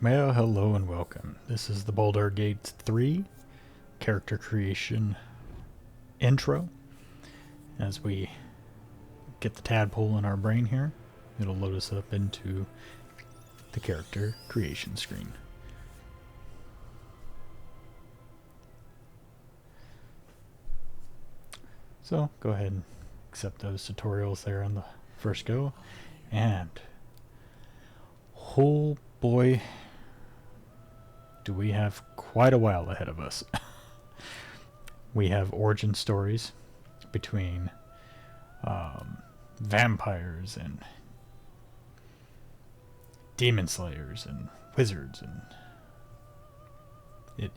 Well, hello and welcome. This is the Baldur Gate 3 character creation intro. As we get the tadpole in our brain here, it'll load us up into the character creation screen. So go ahead and accept those tutorials there on the first go. And oh boy, do we have quite a while ahead of us. We have origin stories between vampires and demon slayers and wizards and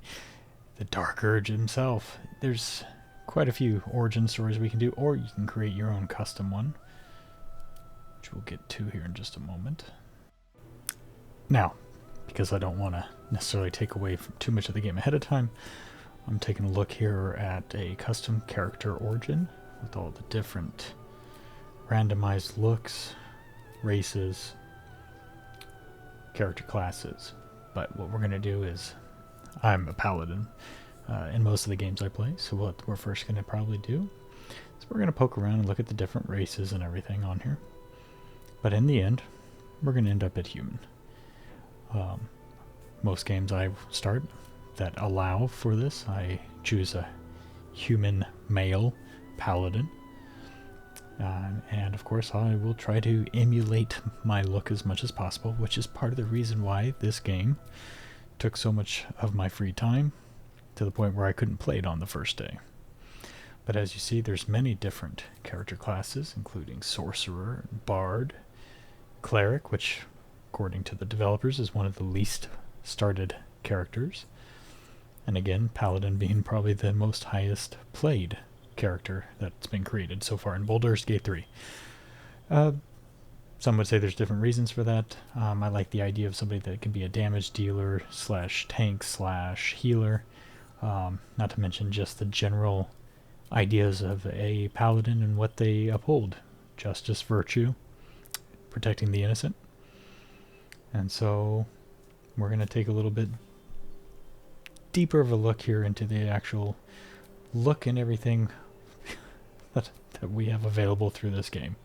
the Dark Urge himself. There's quite a few origin stories we can do, or you can create your own custom one, which we'll get to here in just a moment. Now, because I don't want to necessarily take away from too much of the game ahead of time, I'm taking a look here at a custom character origin with all the different randomized looks, races, character classes. But what we're going to do is, I'm a paladin in most of the games I play, so what we're first going to probably do is we're going to poke around and look at the different races and everything on here. But in the end, we're going to end up at human. Most games I start that allow for this, I choose a human male paladin. And of course I will try to emulate my look as much as possible, which is part of the reason why this game took so much of my free time, to the point where I couldn't play it on the first day. But as you see, there's many different character classes, including sorcerer, bard, cleric, which according to the developers is one of the least started characters, and again, paladin being probably the most highest played character that's been created so far in Baldur's Gate 3. Some would say there's different reasons for that. I like the idea of somebody that can be a damage dealer slash tank slash healer, not to mention just the general ideas of a paladin and what they uphold: justice, virtue, protecting the innocent. And so we're going to take a little bit deeper of a look here into the actual look and everything that we have available through this game.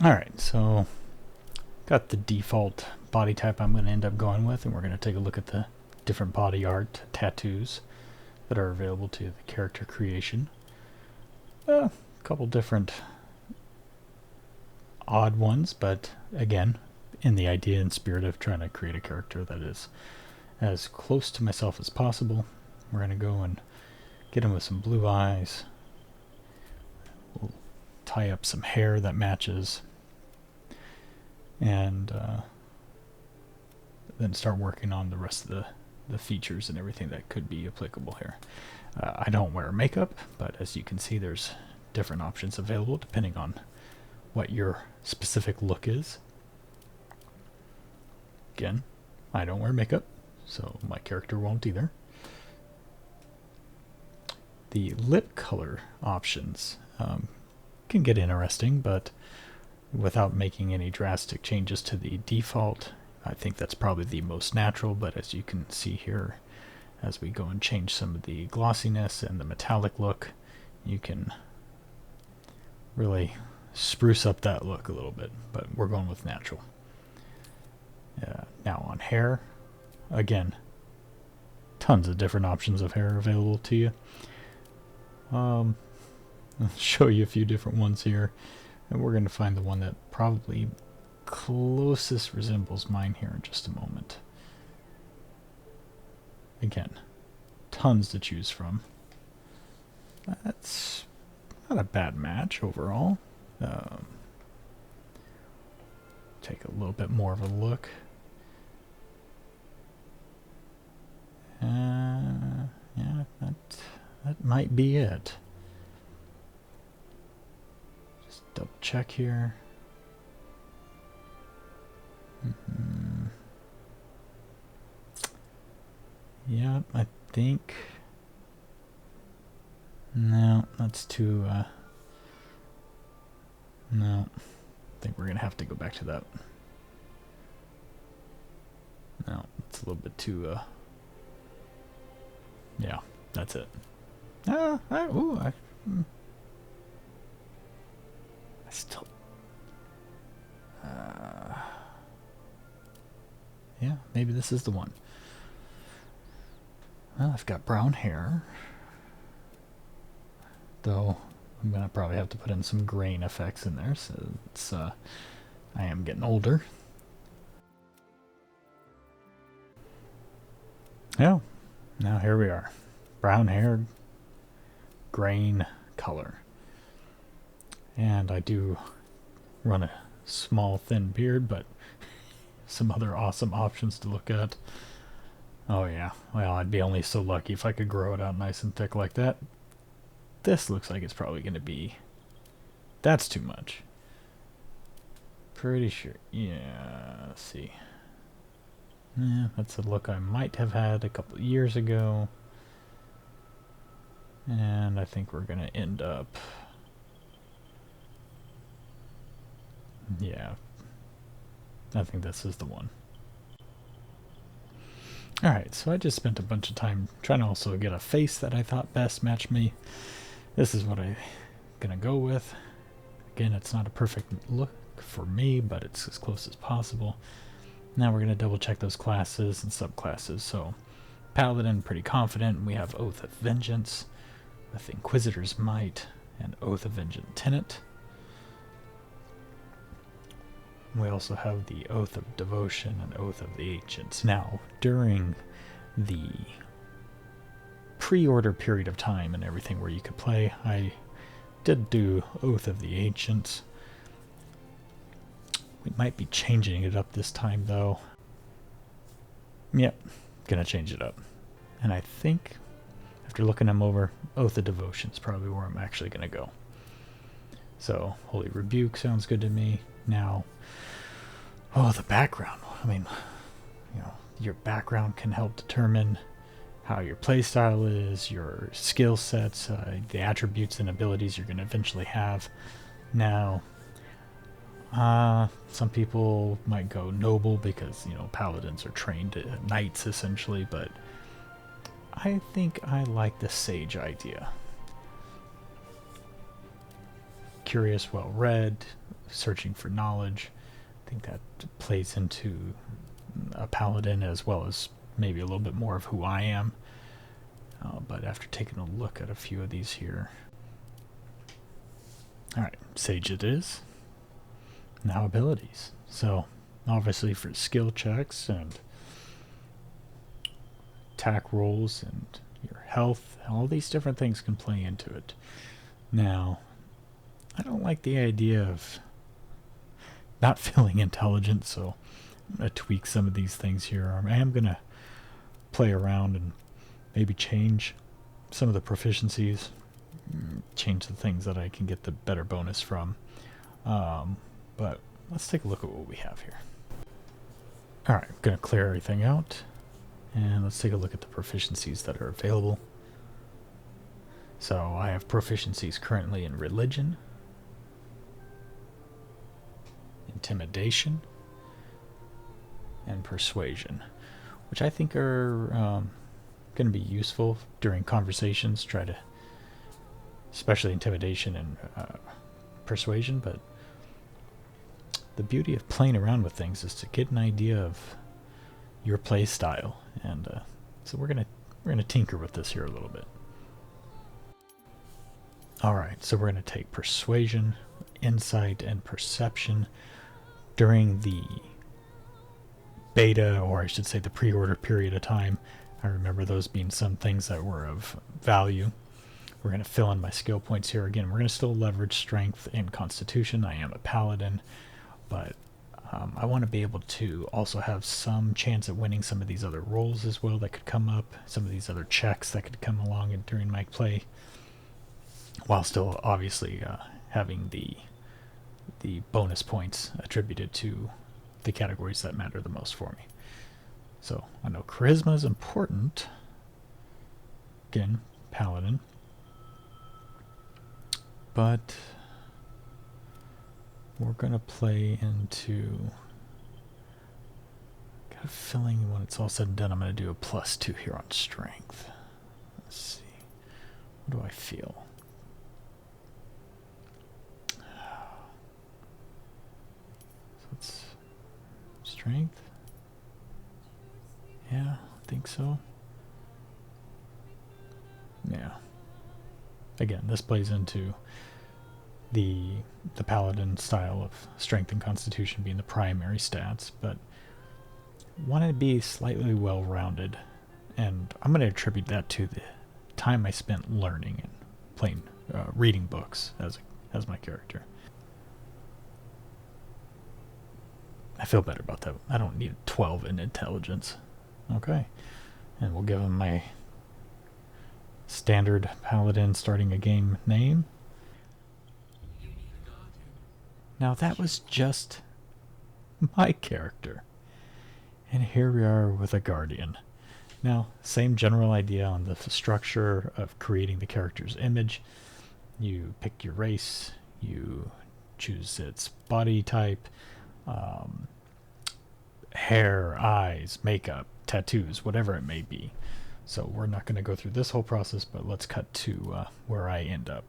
Alright, so got the default body type I'm going to end up going with, and we're going to take a look at the different body art tattoos that are available to the character creation. A couple different odd ones, but again, in the idea and spirit of trying to create a character that is as close to myself as possible. We're going to go and get him with some blue eyes. We'll tie up some hair that matches, and then start working on the rest of the features and everything that could be applicable here. I don't wear makeup, but as you can see, there's different options available depending on what your specific look is. Again, I don't wear makeup, so my character won't either. The lip color options can get interesting, but without making any drastic changes to the default, I think that's probably the most natural. But as you can see here, as we go and change some of the glossiness and the metallic look, you can really spruce up that look a little bit, but we're going with natural. Now on hair, again, tons of different options of hair available to you. I'll show you a few different ones here, and we're going to find the one that probably closest resembles mine here in just a moment. Again, tons to choose from. That's not a bad match overall. Take a little bit more of a look. Yeah, that might be it. Just double check here. Yeah, I think. No, that's too. No, I think we're gonna have to go back to that. No, it's a little bit too, yeah, that's it. I still, yeah, maybe this is the one. Well, I've got brown hair, though I'm gonna probably have to put in some grain effects in there, so it's, I am getting older. Yeah, now here we are. Brown hair, grain color. And I do run a small, thin beard, but some other awesome options to look at. Oh yeah, well, I'd be only so lucky if I could grow it out nice and thick like that. This looks like it's probably going to be... That's too much. Pretty sure. Yeah, let's see. Yeah, that's a look I might have had a couple years ago. And I think we're going to end up... Yeah. I think this is the one. Alright, so I just spent a bunch of time trying to also get a face that I thought best matched me. This is what I'm going to go with. Again, it's not a perfect look for me, but it's as close as possible. Now we're going to double check those classes and subclasses. So, Paladin, pretty confident. We have Oath of Vengeance with Inquisitor's Might and Oath of Vengeance Tenet. We also have the Oath of Devotion and Oath of the Ancients. Now, during the pre-order period of time and everything where you could play, I did do Oath of the Ancients. We might be changing it up this time, though. Yep, gonna change it up. And I think, after looking them over, Oath of Devotion is probably where I'm actually gonna go. So, Holy Rebuke sounds good to me. Now, oh, the background. I mean, you know, your background can help determine how your playstyle is, your skill sets, the attributes and abilities you're going to eventually have. Now, some people might go noble because, you know, paladins are trained knights essentially, but I think I like the sage idea. Curious, well read, searching for knowledge. I think that plays into a paladin as well as maybe a little bit more of who I am. But after taking a look at a few of these here. Alright, sage it is. Now abilities. So, obviously for skill checks and attack rolls and your health, all these different things can play into it. Now, I don't like the idea of not feeling intelligent, so I'm going to tweak some of these things here. I am going to play around and maybe change some of the proficiencies, change the things that I can get the better bonus from. But let's take a look at what we have here. Alright, I'm going to clear everything out, and let's take a look at the proficiencies that are available. So I have proficiencies currently in Religion, Intimidation, and Persuasion, which I think are going to be useful during conversations. Try to, especially Intimidation and Persuasion, but the beauty of playing around with things is to get an idea of your play style, and so we're gonna tinker with this here a little bit. All right, so we're gonna take Persuasion, Insight, and Perception during the beta, or I should say the pre-order period of time. I remember those being some things that were of value. We're going to fill in my skill points here. Again, we're going to still leverage Strength and Constitution. I am a Paladin, but I want to be able to also have some chance at winning some of these other rolls as well that could come up, some of these other checks that could come along during my play, while still obviously having the bonus points attributed to the categories that matter the most for me. So I know Charisma is important. Again, Paladin. But we're going to play into... God, a feeling when it's all said and done, I'm going to do a +2 here on strength. Let's see. What do I feel? So it's strength. Yeah, I think so. Yeah. Again, this plays into the paladin style of strength and constitution being the primary stats, but want to be slightly well-rounded, and I'm going to attribute that to the time I spent learning and playing, reading books as my character. I feel better about that. I don't need 12 in intelligence. Okay, and we'll give him my standard paladin starting a game name. Now that was just my character. And here we are with a guardian. Now, same general idea on the structure of creating the character's image. You pick your race, you choose its body type, hair, eyes, makeup, tattoos, whatever it may be. So we're not going to go through this whole process, but let's cut to where I end up.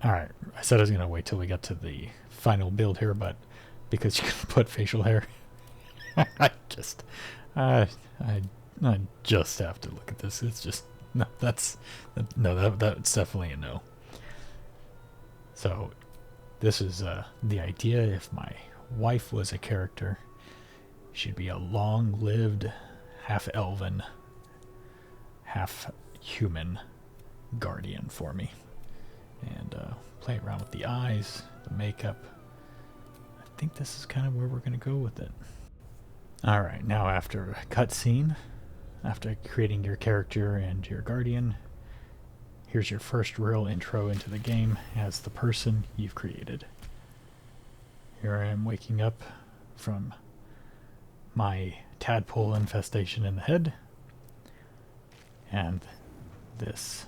Alright, I said I was going to wait till we got to the final build here, but because you can put facial hair, I just have to look at this. It's just, no, that's definitely a no. So this is the idea. If my wife was a character, she'd be a long-lived, half-elven, half-human guardian for me. And play around with the eyes, the makeup. I think this is kind of where we're going to go with it. Alright, now after a cutscene, after creating your character and your guardian, here's your first real intro into the game as the person you've created. Here I am waking up from my tadpole infestation in the head, and this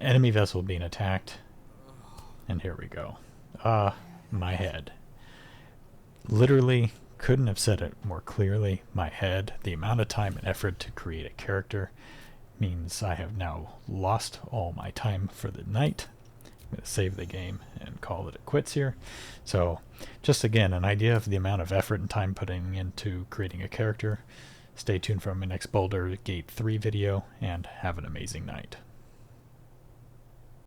enemy vessel being attacked, and here we go. My head. Literally couldn't have said it more clearly. My head, the amount of time and effort to create a character means I have now lost all my time for the night. I'm going to save the game and call it quits here. So just again, an idea of the amount of effort and time putting into creating a character. Stay tuned for my next Baldur Gate 3 video, and have an amazing night.